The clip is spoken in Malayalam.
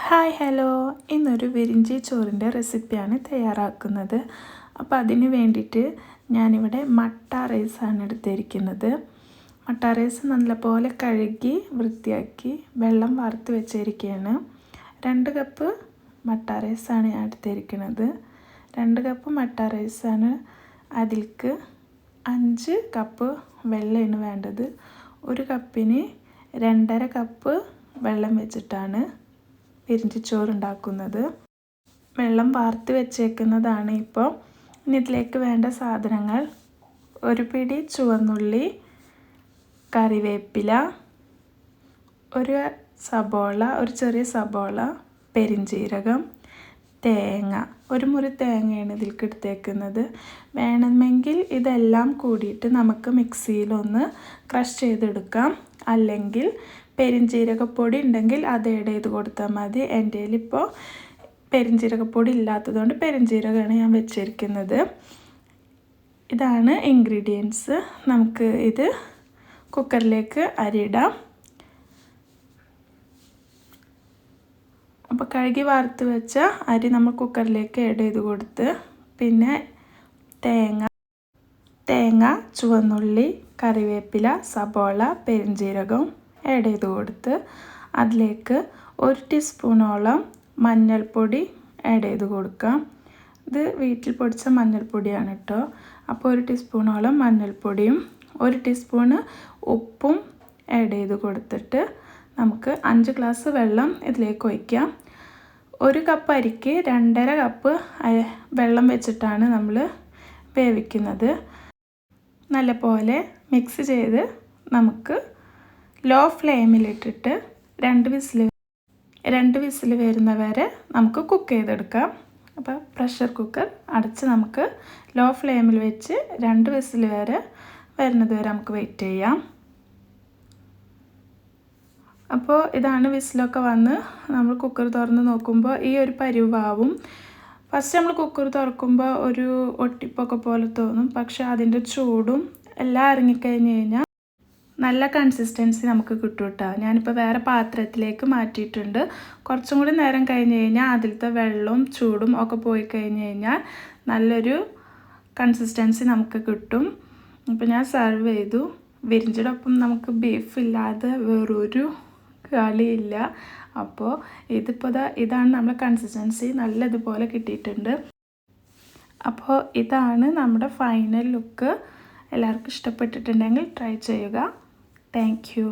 ഹായ് ഹലോ, ഇന്നൊരു വിരിഞ്ചി ചോറിൻ്റെ റെസിപ്പിയാണ് തയ്യാറാക്കുന്നത്. അപ്പോൾ അതിന് വേണ്ടിയിട്ട് ഞാനിവിടെ മട്ട റൈസാണ് എടുത്തിരിക്കുന്നത്. മട്ട റൈസ് നല്ലപോലെ കഴുകി വൃത്തിയാക്കി വെള്ളം വാർത്ത് വെച്ചിരിക്കുകയാണ്. 2 കപ്പ് മട്ട റൈസാണ് ഞാൻ എടുത്തിരിക്കുന്നത്. 2 കപ്പ് മട്ട റൈസാണ്. അതിലേക്ക് 5 കപ്പ് വെള്ളമാണ് വേണ്ടത്. 1 കപ്പിന് 2.5 കപ്പ് വെള്ളം വെച്ചിട്ടാണ് വിരിഞ്ചി ചോറ് ഉണ്ടാക്കുന്നത്. വെള്ളം വാർത്ത് വെച്ചേക്കുന്നതാണ് ഇപ്പോൾ. ഇനി ഇതിലേക്ക് വേണ്ട സാധനങ്ങൾ: 1 പിടി ചുവന്നുള്ളി, കറിവേപ്പില, ഒരു ചെറിയ സബോള, പെരിഞ്ജീരകം, തേങ്ങ, 1 മുറി തേങ്ങയാണ് ഇതിലേക്ക് എടുത്തേക്കുന്നത്. വേണമെങ്കിൽ ഇതെല്ലാം കൂടിയിട്ട് നമുക്ക് മിക്സിയിലൊന്ന് ക്രഷ് ചെയ്തെടുക്കാം. അല്ലെങ്കിൽ പെരിഞ്ജീരകപ്പൊടി ഉണ്ടെങ്കിൽ അത് ആഡ് ചെയ്ത് കൊടുത്താൽ മതി. എൻ്റെ കയ്യിലിപ്പോൾ പെരിഞ്ജീരകപ്പൊടി ഇല്ലാത്തതുകൊണ്ട് പെരിഞ്ജീരകമാണ് ഞാൻ വെച്ചിരിക്കുന്നത്. ഇതാണ് ഇൻഗ്രീഡിയൻസ്. നമുക്ക് ഇത് കുക്കറിലേക്ക് അരിയിടാം. അപ്പോൾ കഴുകി വാർത്ത് വെച്ച അരി നമ്മൾ കുക്കറിലേക്ക് ആഡ് ചെയ്ത് കൊടുത്ത്, പിന്നെ തേങ്ങ, ചുവന്നുള്ളി, കറിവേപ്പില, സബോള, പെരിഞ്ജീരകം ആഡ് ചെയ്ത് കൊടുത്ത് അതിലേക്ക് 1 ടീസ്പൂണോളം മഞ്ഞൾപ്പൊടി ആഡ് ചെയ്ത് കൊടുക്കാം. ഇത് വീട്ടിൽ പൊടിച്ച മഞ്ഞൾപ്പൊടിയാണ് കേട്ടോ. അപ്പോൾ 1 ടീസ്പൂണോളം മഞ്ഞൾപ്പൊടിയും 1 ടീസ്പൂണ് ഉപ്പും ആഡ് ചെയ്ത് കൊടുത്തിട്ട് നമുക്ക് 5 ഗ്ലാസ് വെള്ളം ഇതിലേക്ക് ഒഴിക്കാം. 1 കപ്പ് അരിക്ക് 2.5 കപ്പ് വെള്ളം വെച്ചിട്ടാണ് നമ്മൾ വേവിക്കുന്നത്. നല്ലപോലെ മിക്സ് ചെയ്ത് നമുക്ക് ലോ ഫ്ലെയിമിലിട്ടിട്ട് 2 വിസിൽ വരുന്നവരെ നമുക്ക് കുക്ക് ചെയ്തെടുക്കാം. അപ്പോൾ പ്രഷർ കുക്കർ അടച്ച് നമുക്ക് ലോ ഫ്ലെയിമിൽ വെച്ച് 2 വിസിൽ വരുന്നത് വരെ നമുക്ക് വെയിറ്റ് ചെയ്യാം. അപ്പോൾ ഇതാണ് വിസിലൊക്കെ വന്ന് നമ്മൾ കുക്കർ തുറന്ന് നോക്കുമ്പോൾ ഈ ഒരു പരുവാവും. ഫസ്റ്റ് നമ്മൾ കുക്കർ തുറക്കുമ്പോൾ ഒരു ഒട്ടിപ്പൊക്കെ പോലെ തോന്നും. പക്ഷേ അതിൻ്റെ ചൂടും എല്ലാം ഇറങ്ങിക്കഴിഞ്ഞ് കഴിഞ്ഞാൽ നല്ല കൺസിസ്റ്റൻസി നമുക്ക് കിട്ടും കേട്ടോ. ഞാനിപ്പോൾ വേറെ പാത്രത്തിലേക്ക് മാറ്റിയിട്ടുണ്ട്. കുറച്ചും കൂടി നേരം കഴിഞ്ഞ് കഴിഞ്ഞാൽ അതിലത്തെ വെള്ളവും ചൂടും ഒക്കെ പോയി കഴിഞ്ഞ് കഴിഞ്ഞാൽ നല്ലൊരു കൺസിസ്റ്റൻസി നമുക്ക് കിട്ടും. അപ്പോൾ ഞാൻ സെർവ് ചെയ്തു. വിരിഞ്ചിയുടെ ഒപ്പം നമുക്ക് ബീഫ് ഇല്ലാതെ വേറൊരു കളിയില്ല. അപ്പോൾ ഇതാണ് നമ്മുടെ കൺസിസ്റ്റൻസി. നല്ലതുപോലെ കിട്ടിയിട്ടുണ്ട്. അപ്പോൾ ഇതാണ് നമ്മുടെ ഫൈനൽ ലുക്ക്. എല്ലാവർക്കും ഇഷ്ടപ്പെട്ടിട്ടുണ്ടെങ്കിൽ ട്രൈ ചെയ്യുക. Thank you.